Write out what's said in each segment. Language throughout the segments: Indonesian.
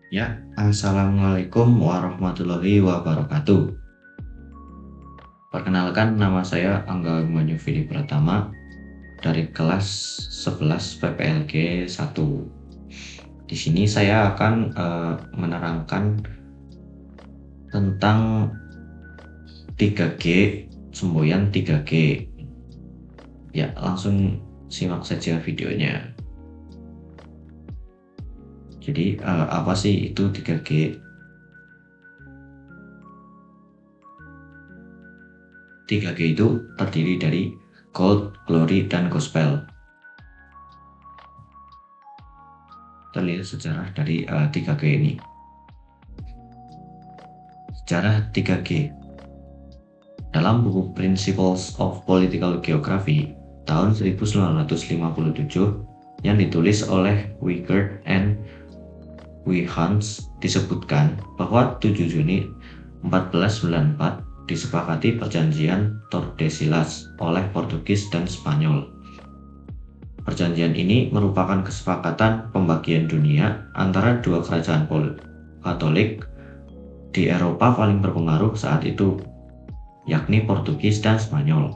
Ya, assalamualaikum warahmatullahi wabarakatuh. Perkenalkan, nama saya Angga Abhimanyu Vidi Pratama dari kelas 11 PPLG 1. Di sini saya akan menerangkan tentang 3G, semboyan 3G. Ya, langsung simak saja videonya. Jadi, apa sih itu 3G? 3G itu terdiri dari Gold, Glory, dan Gospel. Terlihat sejarah dari 3G ini. Sejarah 3G. Dalam buku Principles of Political Geography tahun 1957 yang ditulis oleh Wiegert and Wihans disebutkan bahwa 7 Juni 1494 disepakati perjanjian Tordesillas oleh Portugis dan Spanyol. Perjanjian ini merupakan kesepakatan pembagian dunia antara dua kerajaan Katolik di Eropa paling berpengaruh saat itu, yakni Portugis dan Spanyol.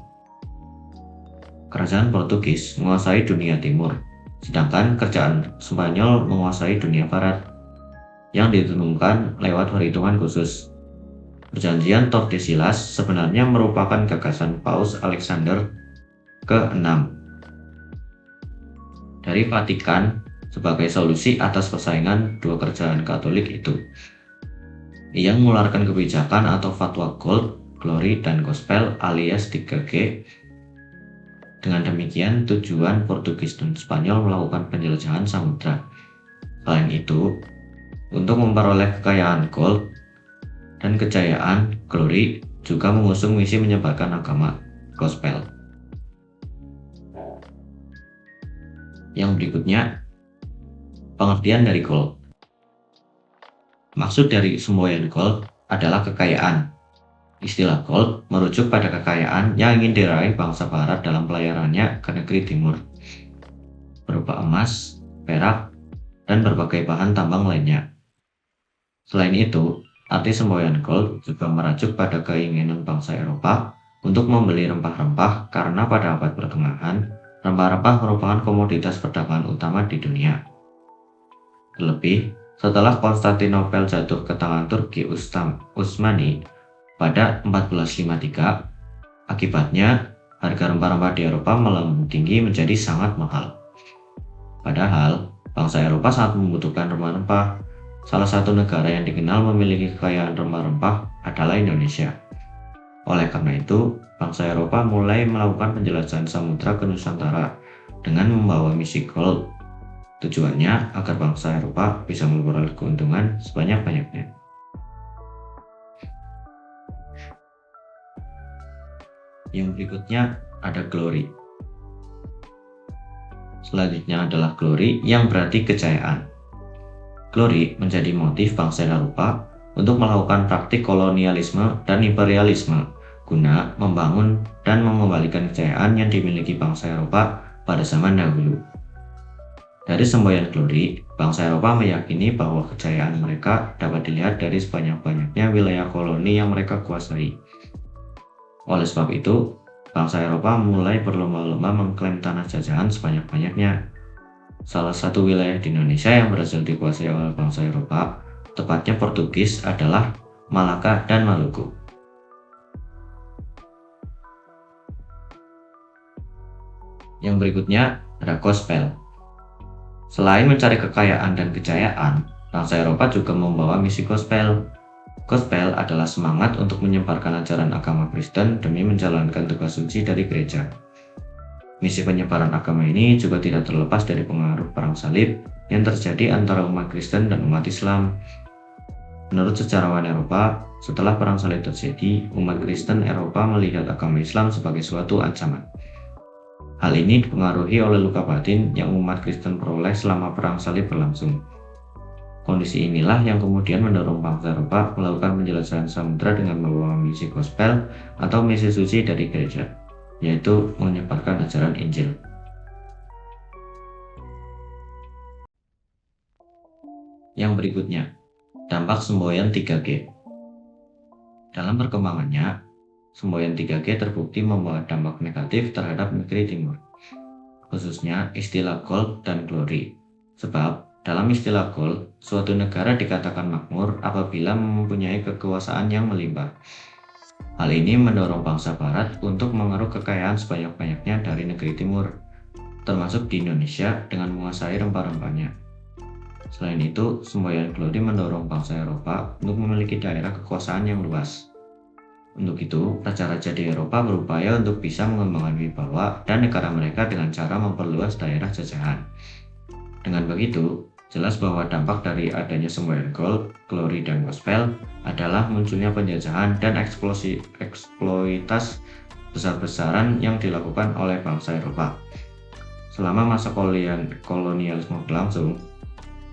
Kerajaan Portugis menguasai dunia timur, sedangkan kerajaan Spanyol menguasai dunia barat, yang ditentukan lewat perhitungan khusus. Perjanjian Tordesillas sebenarnya merupakan gagasan Paus Alexander ke-6 dari Vatikan sebagai solusi atas persaingan dua kerajaan Katolik itu. Ia mengeluarkan kebijakan atau fatwa Gold, Glory, dan Gospel alias 3G. Dengan demikian, tujuan Portugis dan Spanyol melakukan penjelajahan samudra. Selain itu, untuk memperoleh kekayaan Gold dan kejayaan Glory, juga mengusung misi menyebarkan agama Gospel. Yang berikutnya, pengertian dari Gold. Maksud dari semboyan Gold adalah kekayaan. Istilah Gold merujuk pada kekayaan yang ingin diraih bangsa Barat dalam pelayarannya ke negeri Timur, berupa emas, perak, dan berbagai bahan tambang lainnya. Selain itu, arti semboyan Gold juga merujuk pada keinginan bangsa Eropa untuk membeli rempah-rempah karena pada abad pertengahan, rempah-rempah merupakan komoditas perdagangan utama di dunia. Terlebih, setelah Konstantinopel jatuh ke tangan Turki Utsmani pada 1453, akibatnya harga rempah-rempah di Eropa melambung tinggi menjadi sangat mahal. Padahal, bangsa Eropa sangat membutuhkan rempah-rempah. Salah satu negara yang dikenal memiliki kekayaan rempah-rempah adalah Indonesia. Oleh karena itu, bangsa Eropa mulai melakukan penjelajahan samudra ke Nusantara dengan membawa misi Gold. Tujuannya agar bangsa Eropa bisa memperoleh keuntungan sebanyak-banyaknya. Yang berikutnya ada Glory. Selanjutnya adalah Glory, yang berarti kejayaan. Glory menjadi motif bangsa Eropa untuk melakukan praktik kolonialisme dan imperialisme guna membangun dan mengembalikan kejayaan yang dimiliki bangsa Eropa pada zaman dahulu. Dari semboyan Glory, bangsa Eropa meyakini bahwa kejayaan mereka dapat dilihat dari sebanyak-banyaknya wilayah koloni yang mereka kuasai. Oleh sebab itu, bangsa Eropa mulai berlomba-lomba mengklaim tanah jajahan sebanyak-banyaknya. Salah satu wilayah di Indonesia yang berhasil dikuasai oleh bangsa Eropa, tepatnya Portugis, adalah Malaka dan Maluku. Yang berikutnya ada Gospel. Selain mencari kekayaan dan kejayaan, bangsa Eropa juga membawa misi Gospel. Gospel adalah semangat untuk menyebarkan ajaran agama Kristen demi menjalankan tugas suci dari gereja. Misi penyebaran agama ini juga tidak terlepas dari pengaruh perang salib yang terjadi antara umat Kristen dan umat Islam. Menurut sejarawan Eropa, setelah perang salib terjadi, umat Kristen Eropa melihat agama Islam sebagai suatu ancaman. Hal ini dipengaruhi oleh luka batin yang umat Kristen peroleh selama perang salib berlangsung. Kondisi inilah yang kemudian mendorong bangsa Eropa melakukan penjelajahan samudra dengan membawa misi Gospel atau misi suci dari gereja, yaitu menyebarkan ajaran Injil. Yang berikutnya, Dampak semboyan 3G. Dalam perkembangannya, semboyan 3G terbukti membawa dampak negatif terhadap negeri timur, khususnya istilah gold dan glory. Sebab, dalam istilah gold, suatu negara dikatakan makmur apabila mempunyai kekuasaan yang melimpah. Hal ini mendorong bangsa barat untuk mengeruk kekayaan sebanyak-banyaknya dari negeri timur, termasuk di Indonesia dengan menguasai rempah-rempahnya. Selain itu, semboyan glory mendorong bangsa Eropa untuk memiliki daerah kekuasaan yang luas. Untuk itu, raja-raja di Eropa berupaya untuk bisa mengembangkan wibawa dan negara mereka dengan cara memperluas daerah jajahan. Dengan begitu, jelas bahwa dampak dari adanya semboyan gold, glory, dan gospel adalah munculnya penjajahan dan eksploitas besar-besaran yang dilakukan oleh bangsa Eropa. Selama masa kolonialisme berlangsung,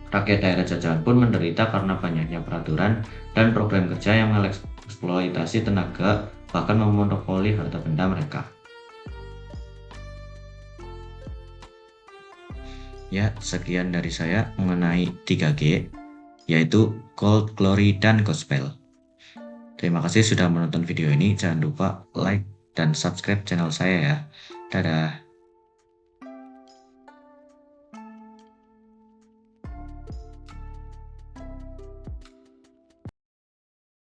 rakyat daerah jajahan pun menderita karena banyaknya peraturan dan program kerja yang mengeksploitasi tenaga, bahkan memonopoli harta benda mereka. Ya, sekian dari saya mengenai 3G, yaitu gold, glory, dan gospel. Terima kasih sudah menonton video ini. Jangan lupa like dan subscribe channel saya ya. Dadah.